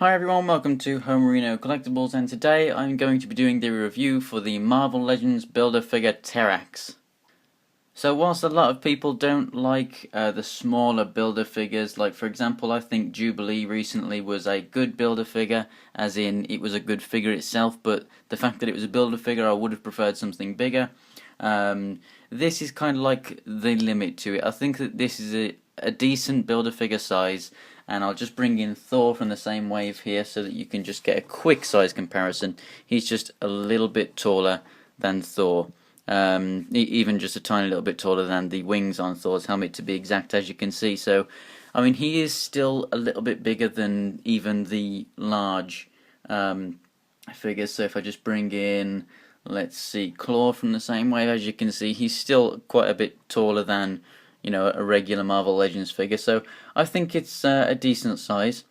Hi everyone, welcome to Homerino Collectibles, and today I'm going to be doing the review for the Marvel Legends Builder-Figure Terrax. So whilst a lot of people don't like the smaller Builder-Figures, like for example I think Jubilee recently was a good Builder-Figure, as in it was a good figure itself, but the fact that it was a Builder-Figure I would have preferred something bigger. This is kind of like the limit to it. I think that this is a decent Builder-Figure size, and I'll just bring in Thor from the same wave here so that you can just get a quick size comparison. He's just a little bit taller than Thor, even just a tiny little bit taller than the wings on Thor's helmet, to be exact, as you can see. So I mean, he is still a little bit bigger than even the large figures. So if I just bring in, let's see, Claw from the same wave, as you can see, he's still quite a bit taller than, you know, a regular Marvel Legends figure. So I think it's a decent size.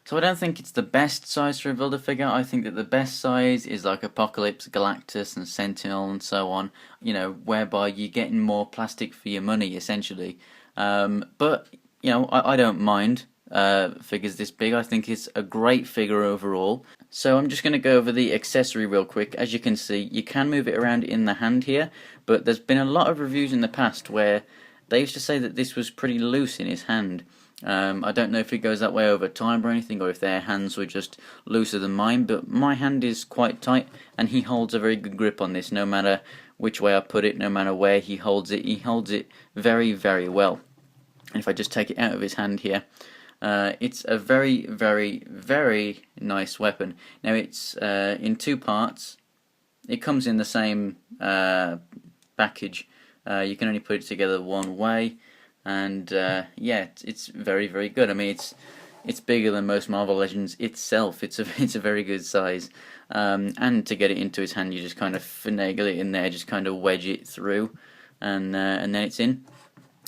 So I don't think it's the best size for a Builder figure. I think that the best size is like Apocalypse, Galactus and Sentinel and so on, you know, whereby you're getting more plastic for your money essentially. But you know, I don't mind figures this big. I think it's a great figure overall. So I'm just going to go over the accessory real quick. As you can see, you can move it around in the hand here, but there's been a lot of reviews in the past where they used to say that this was pretty loose in his hand. I don't know if it goes that way over time or anything, or if their hands were just looser than mine, but my hand is quite tight, and he holds a very good grip on this. No matter which way I put it, no matter where he holds it very, very well. And if I just take it out of his hand here, it's a very, very, very nice weapon. Now it's in two parts. It comes in the same package. You can only put it together one way, and yeah, it's very, very good. I mean, it's bigger than most Marvel Legends itself. It's a very good size, and to get it into his hand, you just kind of finagle it in there, just kind of wedge it through, and then it's in.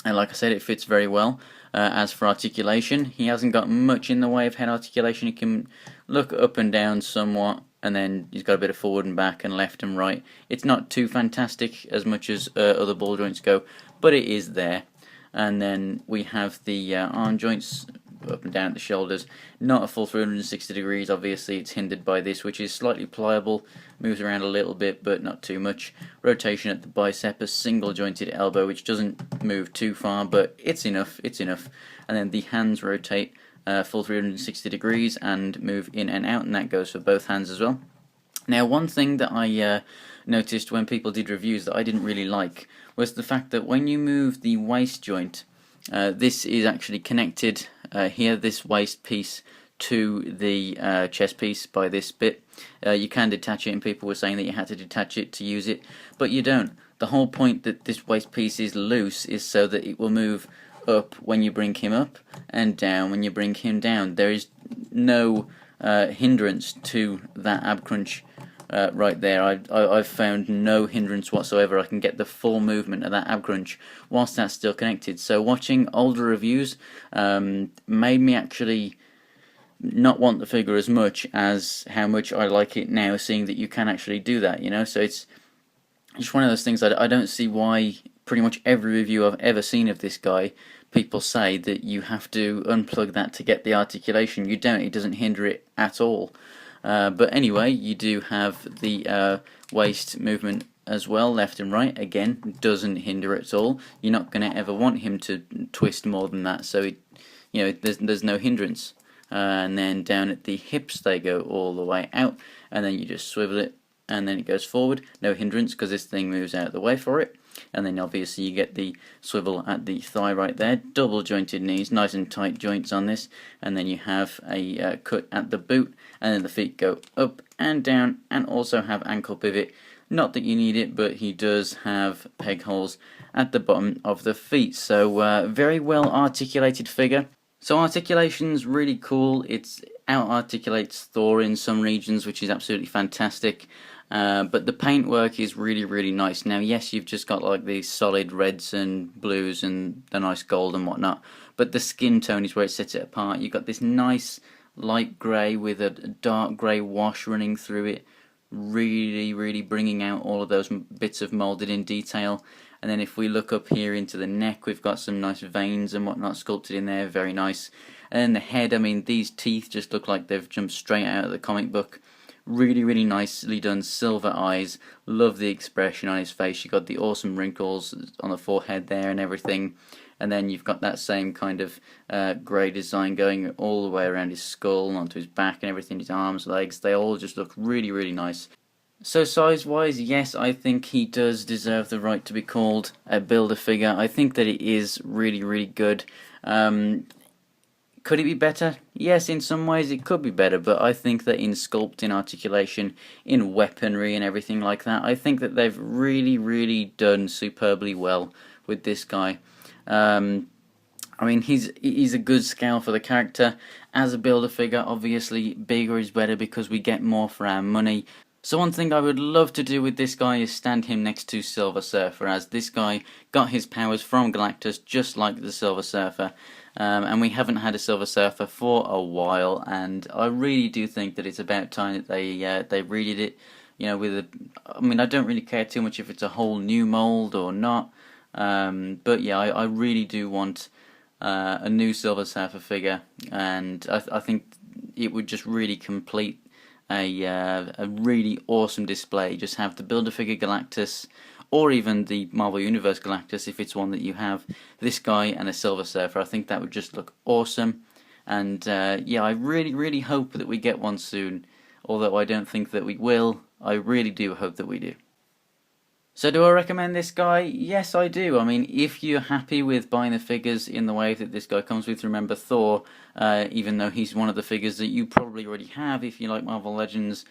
And like I said, it fits very well. As for articulation, he hasn't got much in the way of head articulation. He can look up and down somewhat, and then he's got a bit of forward and back and left and right. It's not too fantastic as much as other ball joints go, but it is there. And then we have the arm joints up and down at the shoulders. Not a full 360 degrees, obviously it's hindered by this, which is slightly pliable, moves around a little bit but not too much. Rotation at the bicep, a single jointed elbow which doesn't move too far, but it's enough. And then the hands rotate full 360 degrees and move in and out, and that goes for both hands as well. Now, one thing that I noticed when people did reviews that I didn't really like was the fact that when you move the waist joint, this is actually connected here, this waist piece, to the chest piece by this bit. You can detach it, and people were saying that you had to detach it to use it, but you don't. The whole point that this waist piece is loose is so that it will move up when you bring him up and down when you bring him down. There is no hindrance to that ab crunch right there. I've found no hindrance whatsoever. I can get the full movement of that ab crunch whilst that's still connected. So watching older reviews made me actually not want the figure as much as how much I like it now, seeing that you can actually do that, you know. So it's just one of those things. I don't see why pretty much every review I've ever seen of this guy, people say that you have to unplug that to get the articulation. You don't. It doesn't hinder it at all. But anyway, you do have the waist movement as well, left and right. Again, doesn't hinder it at all. You're not going to ever want him to twist more than that, so it, you know, there's no hindrance. And then down at the hips, they go all the way out, and then you just swivel it, and then it goes forward. No hindrance because this thing moves out of the way for it. And then obviously you get the swivel at the thigh right there. Double jointed knees, nice and tight joints on this. And then you have a cut at the boot, and then the feet go up and down, and also have ankle pivot. Not that you need it, but he does have peg holes at the bottom of the feet. So very well articulated figure. So articulation's really cool. It's out-articulates Thor in some regions, which is absolutely fantastic. But the paintwork is really, really nice. Now, yes, you've just got like these solid reds and blues and the nice gold and whatnot, but the skin tone is where it sets it apart. You've got this nice light grey with a dark grey wash running through it, really, really bringing out all of those bits of moulded in detail. And then if we look up here into the neck, we've got some nice veins and whatnot sculpted in there, very nice. And then the head, I mean, these teeth just look like they've jumped straight out of the comic book. Really, really nicely done, silver eyes. Love the expression on his face. You've got the awesome wrinkles on the forehead there and everything. And then you've got that same kind of grey design going all the way around his skull and onto his back and everything, his arms, legs. They all just look really, really nice. So size-wise, yes, I think he does deserve the right to be called a Build-A-Figure. I think that it is really, really good. Could it be better? Yes, in some ways it could be better, but I think that in sculpt, in articulation, in weaponry and everything like that, I think that they've really, really done superbly well with this guy. I mean, he's a good scale for the character. As a Build-A-Figure, obviously bigger is better because we get more for our money. So one thing I would love to do with this guy is stand him next to Silver Surfer, as this guy got his powers from Galactus just like the Silver Surfer. And we haven't had a Silver Surfer for a while, and I really do think that it's about time that they redid it. You know, I mean, I don't really care too much if it's a whole new mold or not. But yeah, I really do want a new Silver Surfer figure, and I think it would just really complete a really awesome display. Just have the Build-A-Figure Galactus, or even the Marvel Universe Galactus if it's one that you have, this guy and a Silver Surfer. I think that would just look awesome, and yeah, I really, really hope that we get one soon, although I don't think that we will. I really do hope that we do. So do I recommend this guy? Yes, I do. I mean, if you're happy with buying the figures in the way that this guy comes with, remember Thor, even though he's one of the figures that you probably already have if you like Marvel Legends,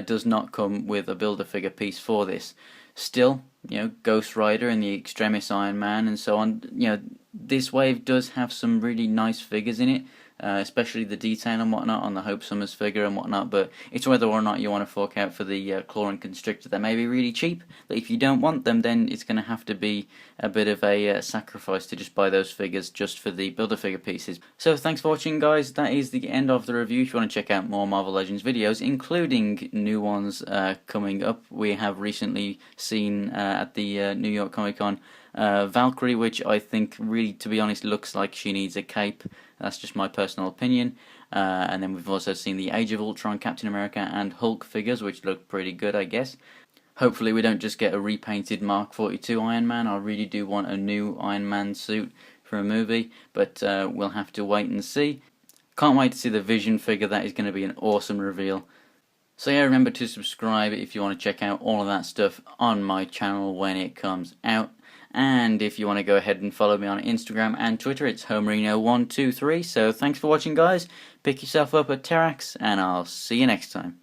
does not come with a Build-A-Figure piece for this. Still, you know, Ghost Rider and the Extremis Iron Man and so on, you know, this wave does have some really nice figures in it. Especially the detail and whatnot on the Hope Summers figure and whatnot, but it's whether or not you want to fork out for the Claw and Constrictor. They may be really cheap, but if you don't want them, then it's going to have to be a bit of a sacrifice to just buy those figures just for the Build-A-Figure pieces. So thanks for watching, guys. That is the end of the review. If you want to check out more Marvel Legends videos, including new ones coming up, we have recently seen at the New York Comic Con Valkyrie, which I think really, to be honest, looks like she needs a cape. That's just my personal opinion. And then we've also seen the Age of Ultron, Captain America and Hulk figures, which look pretty good, I guess. Hopefully we don't just get a repainted Mark 42 Iron Man. I really do want a new Iron Man suit for a movie, but we'll have to wait and see. Can't wait to see the Vision figure. That is going to be an awesome reveal. So yeah, remember to subscribe if you want to check out all of that stuff on my channel when it comes out. And if you want to go ahead and follow me on Instagram and Twitter, it's Homerino123. So thanks for watching, guys. Pick yourself up at Terrax, and I'll see you next time.